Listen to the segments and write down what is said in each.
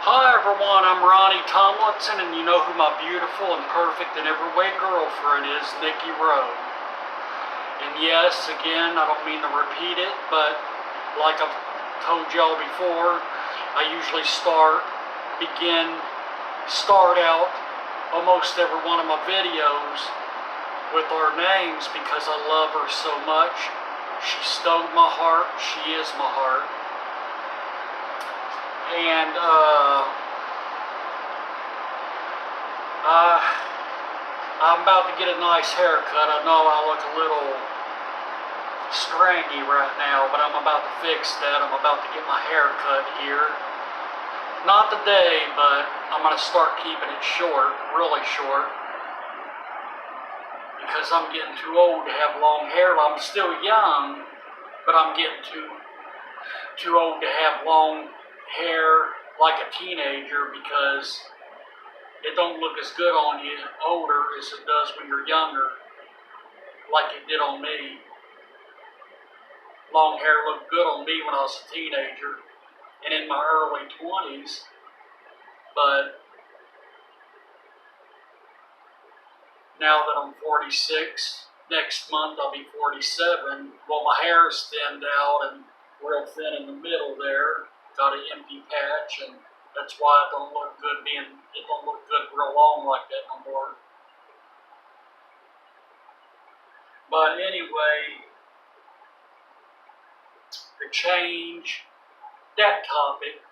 Hi everyone, I'm Ronnie Tomlinson, and you know who my beautiful and perfect in every way girlfriend is, Niki. And yes, again, I don't mean to repeat it, but like I've told y'all before, I usually start out almost every one of my videos with our names because I love her so much. She stole my heart, she is my heart. And I'm about to get a nice haircut. I know I look a little scraggy right now, but I'm about to fix that. I'm about to get my hair cut here. Not today, but I'm going to start keeping it short, really short, because I'm getting too old to have long hair. I'm still young, but I'm getting too old to have long hair like a teenager, because it don't look as good on you older as it does when you're younger, like it did on me. Long hair looked good on me when I was a teenager and in my early 20s, but now that I'm 46, next month I'll be 47, well, my hair is thinned out and real thin in the middle there, got an empty patch, and that's why it don't look good real long like that no more. But anyway, to change that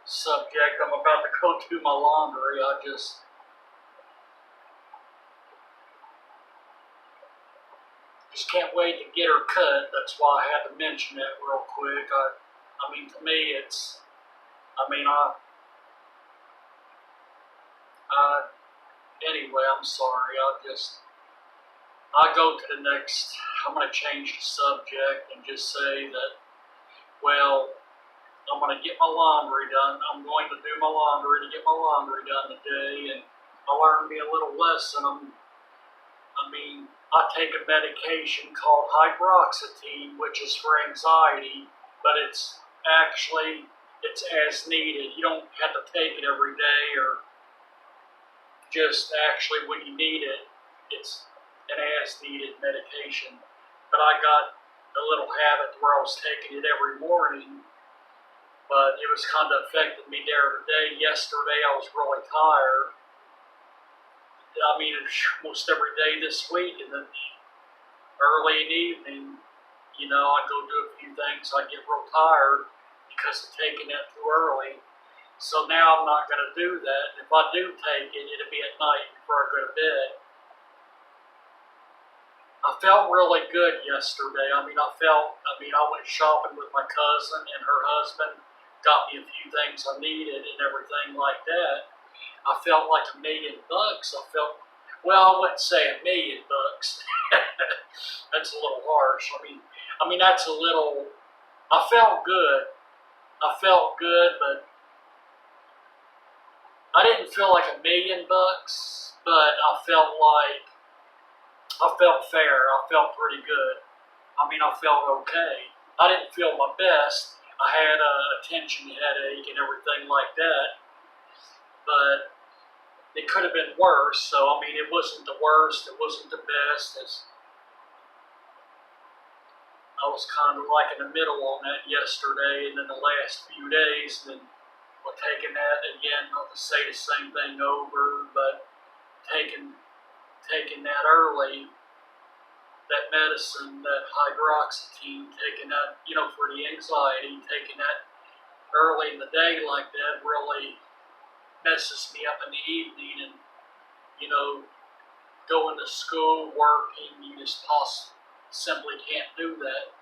subject, I'm about to go do my laundry. I just can't wait to get her cut. That's why I had to mention it real quick. I mean, to me, anyway, I'm sorry. I'll go to the next. I'm going to change the subject and just say that, well, I'm going to get my laundry done. I'm going to do my laundry to get my laundry done today, and I learned me a little lesson. I take a medication called hydroxytine, which is for anxiety, but it's as needed. You don't have to take it every day, or just actually when you need it. It's an as-needed medication. But I got a little habit where I was taking it every morning, but it was kind of affecting me there today. Yesterday I was really tired. I mean, almost every day this week, and then early in the evening, I go do a few things. I get real tired because of taking it too early. So now I'm not going to do that. If I do take it, it'll be at night before I go to bed. I felt really good yesterday. I went shopping with my cousin and her husband, got me a few things I needed and everything like that. I felt like $1 million. I wouldn't say $1 million. That's a little harsh. I felt good. But I didn't feel like $1 million, but I felt fair. I felt pretty good. I felt okay. I didn't feel my best. I had a tension headache and everything like that, but it could have been worse. So, it wasn't the worst. It wasn't the best. I was kind of like in the middle on that yesterday, and then the last few days, and then taking that again, not to say the same thing over, but taking that early, that medicine, that hydroxytine, taking that, for the anxiety, taking that early in the day like that really messes me up in the evening, and, going to school, working, you just simply can't do that.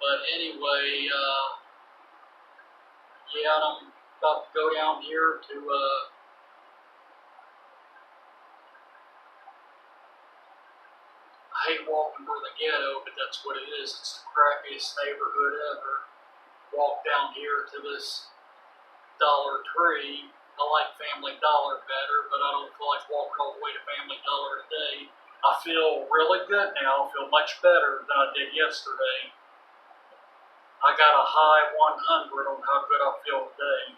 But anyway, I'm about to go down here to, I hate walking through the ghetto, but that's what it is. It's the crappiest neighborhood ever. Walk down here to this Dollar Tree. I like Family Dollar better, but I don't feel like walking all the way to Family Dollar today. I feel really good now. I feel much better than I did yesterday. I got a high 100 on how good I feel today,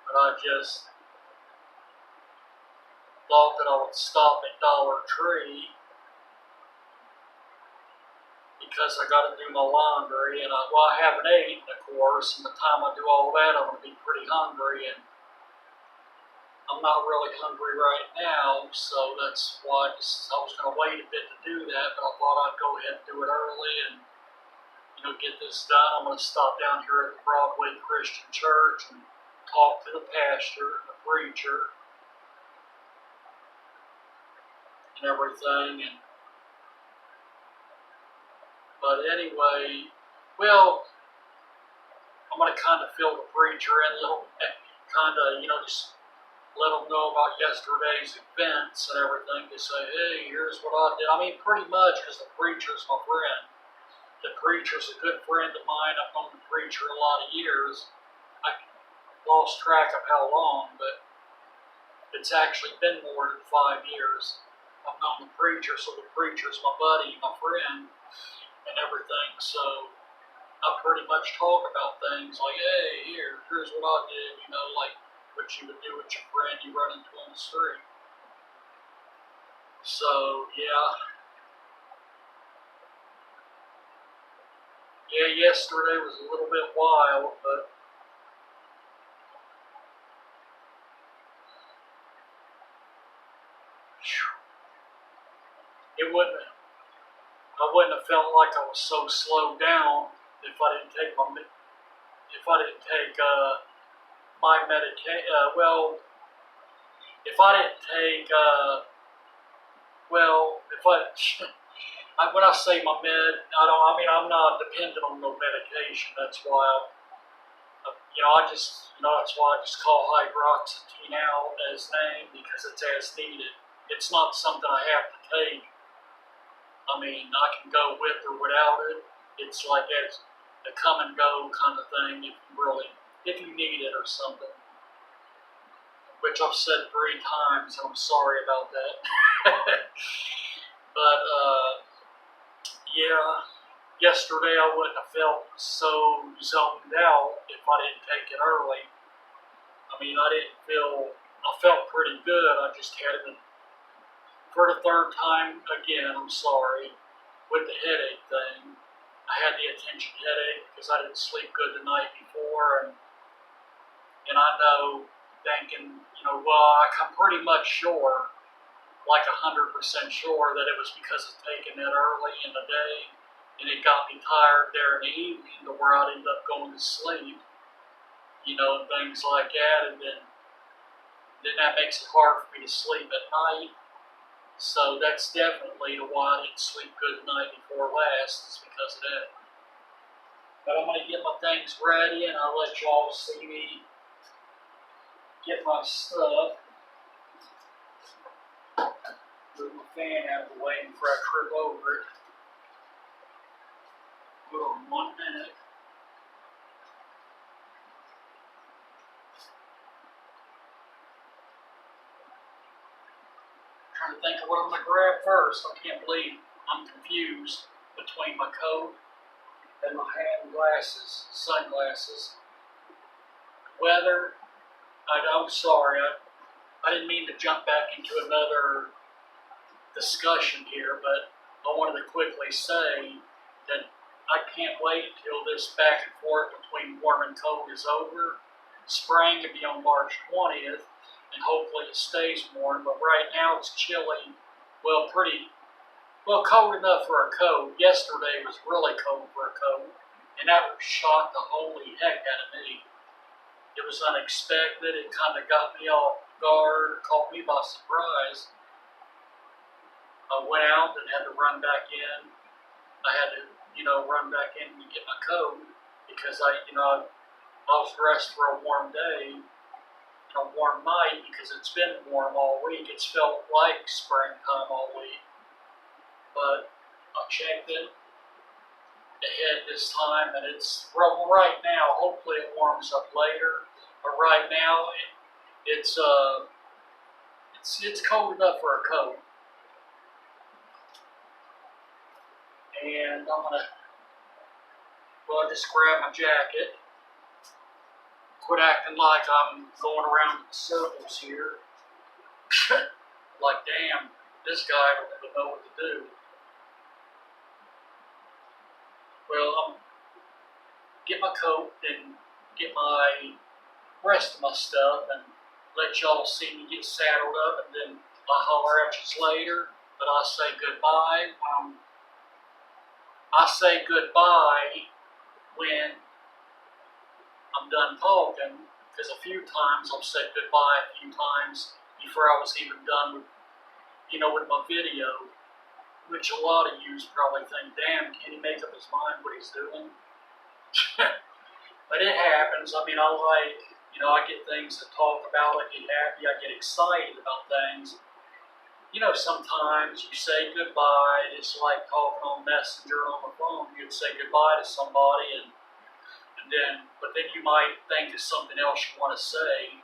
but I just thought that I would stop at Dollar Tree because I got to do my laundry, and I haven't eaten, of course, and the time I do all that, I'm going to be pretty hungry, and I'm not really hungry right now, so that's why I was going to wait a bit to do that, but I thought I'd go ahead and do it early and, get this done. I'm going to stop down here at the Broadway Christian Church and talk to the pastor and the preacher and everything. But anyway, well, I'm going to kind of fill the preacher in a little bit, kind of, just let them know about yesterday's events and everything, to say, hey, here's what I did. I mean, pretty much, because the preacher's my friend. The preacher's a good friend of mine. I've known the preacher a lot of years. I lost track of how long, but it's actually been more than 5 years. I've known the preacher, so the preacher's my buddy, my friend, and everything. So I pretty much talk about things like, hey, here's what I did, like what you would do with your friend you run into on the street. So, yeah, yesterday was a little bit wild, but I wouldn't have felt like I was so slowed down if I didn't take my medication. If I didn't take when I say my med, I'm not dependent on no medication. That's why that's why I just call hydroxytine out as named, because it's as needed. It's not something I have to take. I can go with or without it. It's like it's a come and go kind of thing if you need it or something. Which I've said 3 times, and I'm sorry about that. But, yesterday I wouldn't have felt so zoned out if I didn't take it early. I felt pretty good. I just had it for the 3rd time again, I'm sorry, with the headache thing. I had the attention headache because I didn't sleep good the night before, and I know, thinking, I'm pretty much sure, like 100% sure, that it was because of taking it early in the day, and it got me tired there in the evening to where I'd end up going to sleep, and things like that, and then that makes it hard for me to sleep at night. So that's definitely why I didn't sleep good the night before last, is because of that. But I'm going to get my things ready, and I'll let y'all see me get my stuff. Move my fan out of the way before I trip over it. Hold on 1 minute. Trying to think of what I'm going to grab first. I can't believe I'm confused between my coat and my hat and sunglasses. Weather, I'm sorry, I didn't mean to jump back into another discussion here, but I wanted to quickly say that I can't wait till this back and forth between warm and cold is over. Spring will be on March 20th, and hopefully it stays warm, but right now it's chilly. Cold enough for a coat. Yesterday was really cold for a coat, and that shocked the holy heck out of me. It was unexpected. It kind of got me off guard, caught me by surprise. I went out and had to run back in. I had to, run back in and get my coat because I was dressed for a warm day and a warm night because it's been warm all week. It's felt like springtime all week. But I checked it ahead this time, and it's right now. Hopefully it warms up later, but right now it's cold enough for a coat. And well, just grab my jacket. Quit acting like I'm going around in circles here. Like, damn, this guy don't even know what to do. Well, get my coat and get my rest of my stuff and let y'all see me get saddled up, and then I holler at you later. But I say goodbye I say goodbye when I'm done talking, because a few times I've said goodbye a few times before I was even done with, with my video, which a lot of you probably think, damn, can he make up his mind what he's doing? But it happens. I mean, I get things to talk about, I get happy, I get excited about things. Sometimes you say goodbye, it's like talking on Messenger on the phone. You'd say goodbye to somebody, but then you might think of something else you want to say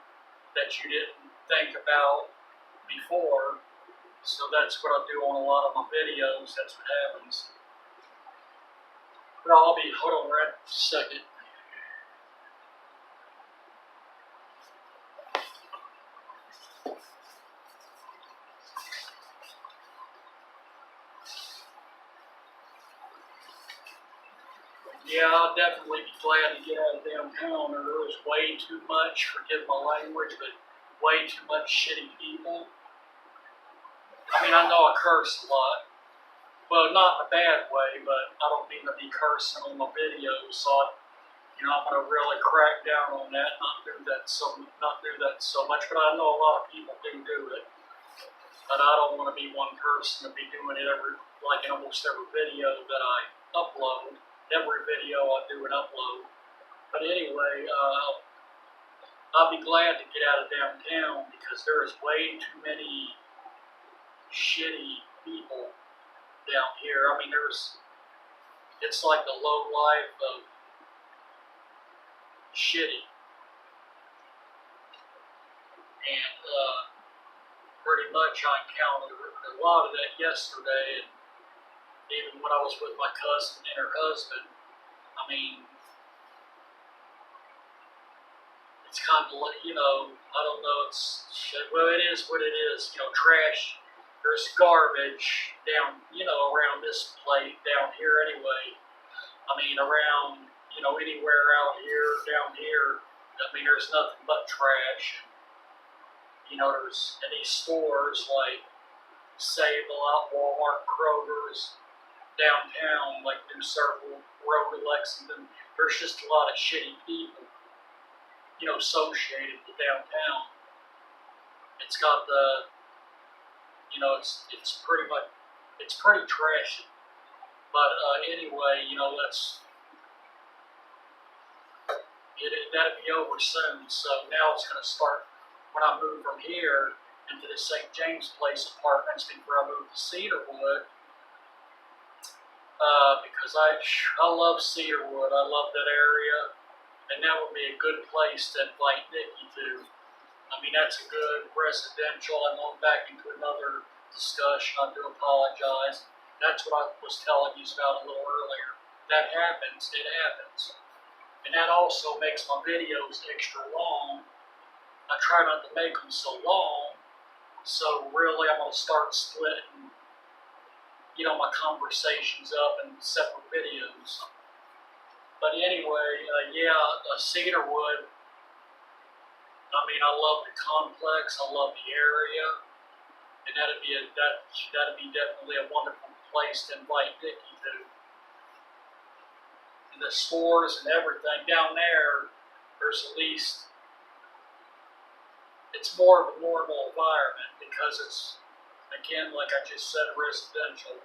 that you didn't think about before. So that's what I do on a lot of my videos. That's what happens. But hold on right a second. Yeah, I'll definitely be glad to get out of downtown. There was way too much, forgive my language, but way too much shitty people. I mean, I know I curse a lot. Well, not in a bad way, but I don't mean to be cursing on my videos, so I'm going to really crack down on that, not do that so much, but I know a lot of people do it. But I don't want to be one person to be doing it in almost every video that I upload. Every video I do an upload. But anyway, I'll be glad to get out of downtown because there is way too many shitty people down here. I mean, it's like the low life of shitty. And pretty much I encountered a lot of that yesterday, and even when I was with my cousin and her husband. I mean, it's kind of like, I don't know, it is what it is, trash. There's garbage down, around this place down here anyway. I mean, around, anywhere out here, down here, I mean, there's nothing but trash. There's in these stores like Sable Out, Walmart, Kroger's, downtown, like New Circle, Road to Lexington. There's just a lot of shitty people, associated with downtown. It's got the, it's pretty trashy. But anyway, that'll be over soon. So now it's going to start when I move from here into the St. James Place apartments before I move to Cedarwood. Because I love Cedarwood. I love that area. And that would be a good place to invite Niki to. I mean, that's a good residential. I'm going back into another discussion. I do apologize. That's what I was telling you about a little earlier. That happens. It happens. And that also makes my videos extra long. I try not to make them so long. So really, I'm going to start splitting, my conversations up in separate videos. But anyway, Cedarwood, I mean, I love the complex, I love the area, and that'd be definitely a wonderful place to invite Niki to. And the stores and everything down there, there's at least, it's more of a normal environment because it's, again, like I just said, residential.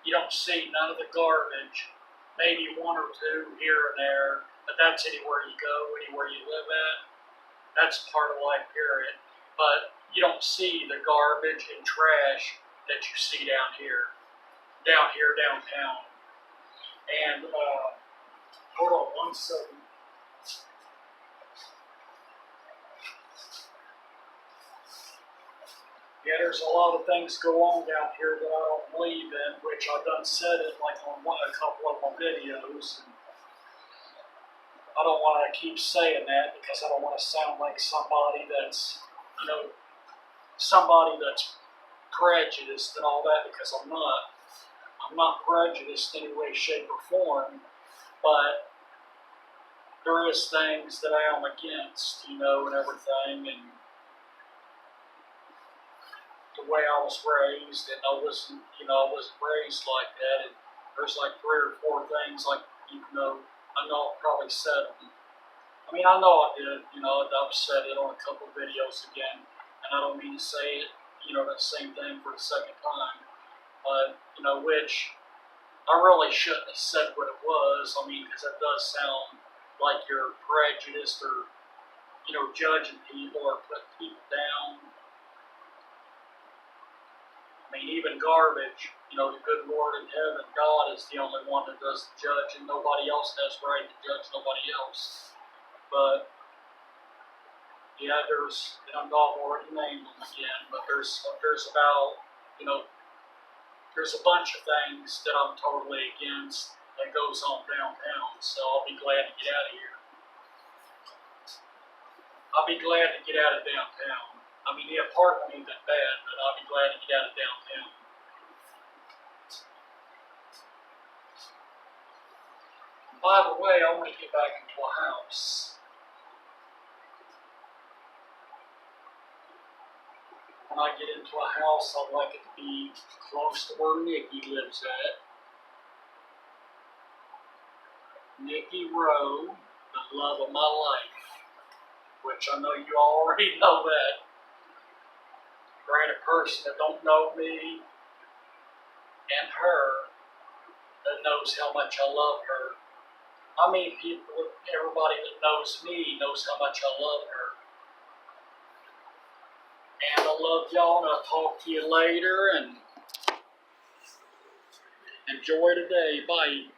You don't see none of the garbage, maybe one or two here and there, but that's anywhere you go, anywhere you live at. That's part of life, period. But you don't see the garbage and trash that you see down here downtown. And hold on one second. Yeah, there's a lot of things go on down here that I don't believe in, which I done said it like on a couple of my videos. And I don't want to keep saying that because I don't want to sound like somebody that's, somebody that's prejudiced and all that, because I'm not. I'm not prejudiced in any way, shape, or form, but there is things that I am against, and everything, and the way I was raised, and I wasn't raised like that, and there's like 3 or 4 things, like, I know I probably said them. I know I did, I've said it on a couple of videos again, and I don't mean to say it, that same thing for the second time, but, which I really shouldn't have said what it was, because it does sound like you're prejudiced or, judging people or putting people down. Even garbage, the good Lord in heaven, God is the only one that does the judging. Nobody else has the right to judge nobody else. But, yeah, I've already named them again, but there's about, there's a bunch of things that I'm totally against that goes on downtown, so I'll be glad to get out of here. I'll be glad to get out of downtown. The apartment ain't that bad, but I'll be glad to get out of downtown. By the way, I want to get back into a house. When I get into a house, I'd like it to be close to where Niki lives at. Niki Rowe, the love of my life, which I know you already know that. For any person that don't know me and her that knows how much I love her. Everybody that knows me knows how much I love her. And I love y'all, and I'll talk to you later, and enjoy the day. Bye.